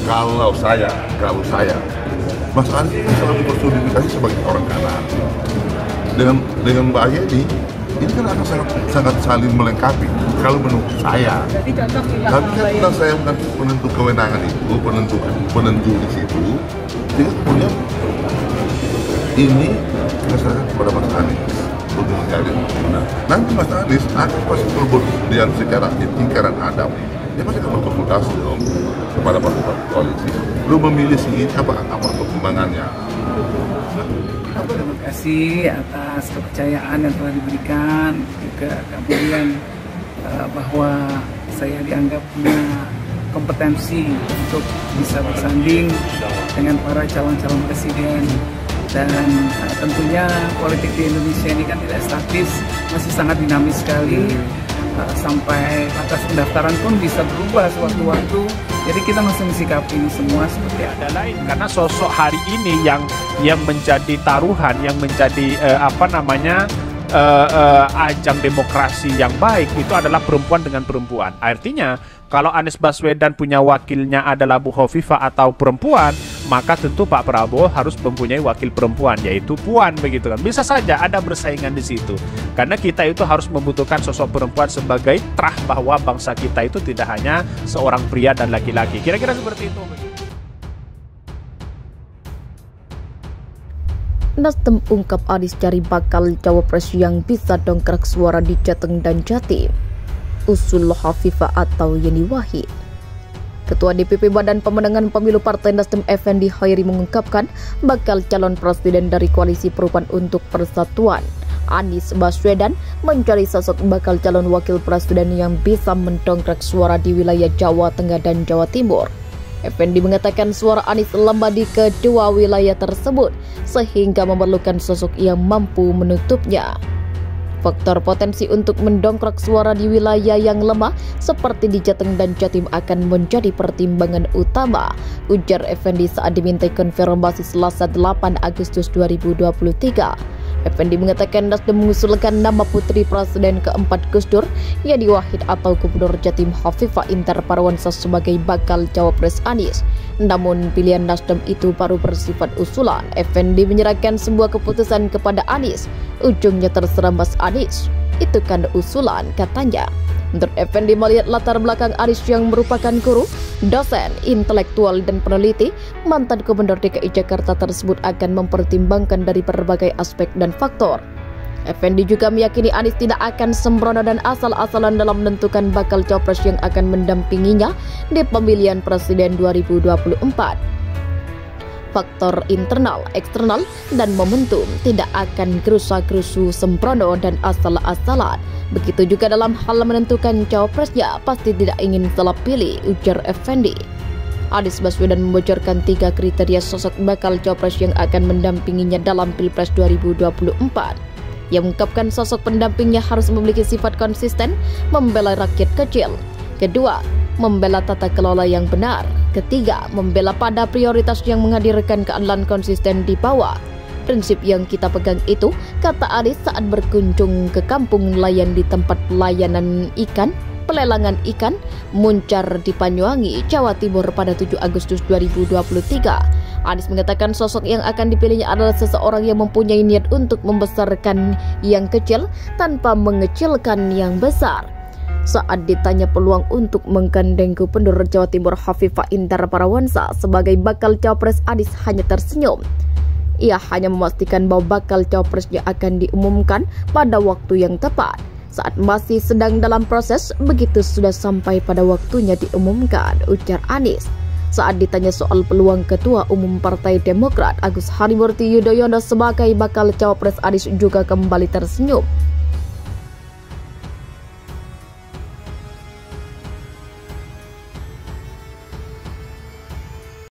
kalau saya, Mas Anies kan selalu personifikasi sebagai orang kanan. Dengan Mbak Yeni, ini kan akan sangat saling melengkapi. Kalau menurut saya, jadi cocok juga. tapi kan kalau saya bukan penentu kewenangan itu, penentu di situ, jadi kemudian ini kita serahkan kepada Mas Anies untuk menjadi. Nah, nanti Mas Anies akan pasti berbuat secara etika dan adab. Dia pasti akan berkonsultasi dong kepada partai koalisi. Lu memilih si ini apa perkembangannya? Terima kasih atas kepercayaan yang telah diberikan, juga kemudian bahwa saya dianggap punya kompetensi untuk bisa bersanding dengan para calon-calon presiden. Dan tentunya politik di Indonesia ini kan tidak statis, masih sangat dinamis sekali. Sampai batas pendaftaran pun bisa berubah sewaktu-waktu. Jadi kita masih mensikapi ini semua seperti ada lain, karena sosok hari ini yang menjadi taruhan, yang menjadi ajang demokrasi yang baik itu adalah perempuan dengan perempuan. Artinya kalau Anies Baswedan punya wakilnya adalah Bu Hovifah atau perempuan, maka tentu Pak Prabowo harus mempunyai wakil perempuan, yaitu Puan, begitu kan. Bisa saja ada bersaingan di situ. Karena kita itu harus membutuhkan sosok perempuan sebagai terah bahwa bangsa kita itu tidak hanya seorang pria dan laki-laki. Kira-kira seperti itu. Nasdem ungkap Anies cari bakal cawapres yang bisa dongkrak suara di Jateng dan Jatim. Usul Hovifah atau Yeni Wahid. Ketua DPP Badan Pemenangan Pemilu Partai Nasdem Effendi Khairi mengungkapkan bakal calon presiden dari Koalisi Perubahan untuk Persatuan, Anies Baswedan, mencari sosok bakal calon wakil presiden yang bisa mendongkrak suara di wilayah Jawa Tengah dan Jawa Timur. Effendi mengatakan suara Anies lemah di kedua wilayah tersebut sehingga memerlukan sosok yang mampu menutupnya. Faktor potensi untuk mendongkrak suara di wilayah yang lemah seperti di Jateng dan Jatim akan menjadi pertimbangan utama, ujar Effendi saat dimintai konfirmasi Selasa 8 Agustus 2023. Effendi mengatakan Nasdem mengusulkan nama putri presiden keempat Gus Dur, Yeni Wahid atau Gubernur Jatim Hovifah Indar Parawansa sebagai bakal cawapres Anies. Namun pilihan Nasdem itu baru bersifat usulan. Effendi menyerahkan sebuah keputusan kepada Anies. Ujungnya terserah Mas Anies. Itu kan usulan, katanya. Menurut Effendi melihat latar belakang Anies yang merupakan guru, dosen, intelektual, dan peneliti, mantan Gubernur DKI Jakarta tersebut akan mempertimbangkan dari berbagai aspek dan faktor. Effendi juga meyakini Anies tidak akan sembrono dan asal-asalan dalam menentukan bakal cawapres yang akan mendampinginya di pemilihan presiden 2024. Faktor internal, eksternal, dan momentum tidak akan gerusa-gerusu, sembrono, dan asal-asalan. Begitu juga dalam hal menentukan cawapresnya, pasti tidak ingin salah pilih, ujar Effendi. Anies Baswedan membocorkan 3 kriteria sosok bakal cawapres yang akan mendampinginya dalam Pilpres 2024. Ia mengungkapkan sosok pendampingnya harus memiliki sifat konsisten, membela rakyat kecil. Kedua, membela tata kelola yang benar. Ketiga, membela pada prioritas yang menghadirkan keadilan konsisten di bawah. Prinsip yang kita pegang itu, kata Anies saat berkunjung ke kampung nelayan di tempat pelayanan ikan, pelelangan ikan, Muncar di Banyuwangi, Jawa Timur pada 7 Agustus 2023. Anies mengatakan sosok yang akan dipilihnya adalah seseorang yang mempunyai niat untuk membesarkan yang kecil tanpa mengecilkan yang besar. Saat ditanya peluang untuk menggandeng Gubernur Jawa Timur Hovifah Indar Parawansa sebagai bakal cawapres, Anies hanya tersenyum. Ia hanya memastikan bahwa bakal cawapresnya akan diumumkan pada waktu yang tepat. Saat masih sedang dalam proses, begitu sudah sampai pada waktunya diumumkan, ujar Anies. Saat ditanya soal peluang Ketua Umum Partai Demokrat Agus Harimurti Yudhoyono sebagai bakal cawapres, Anies juga kembali tersenyum.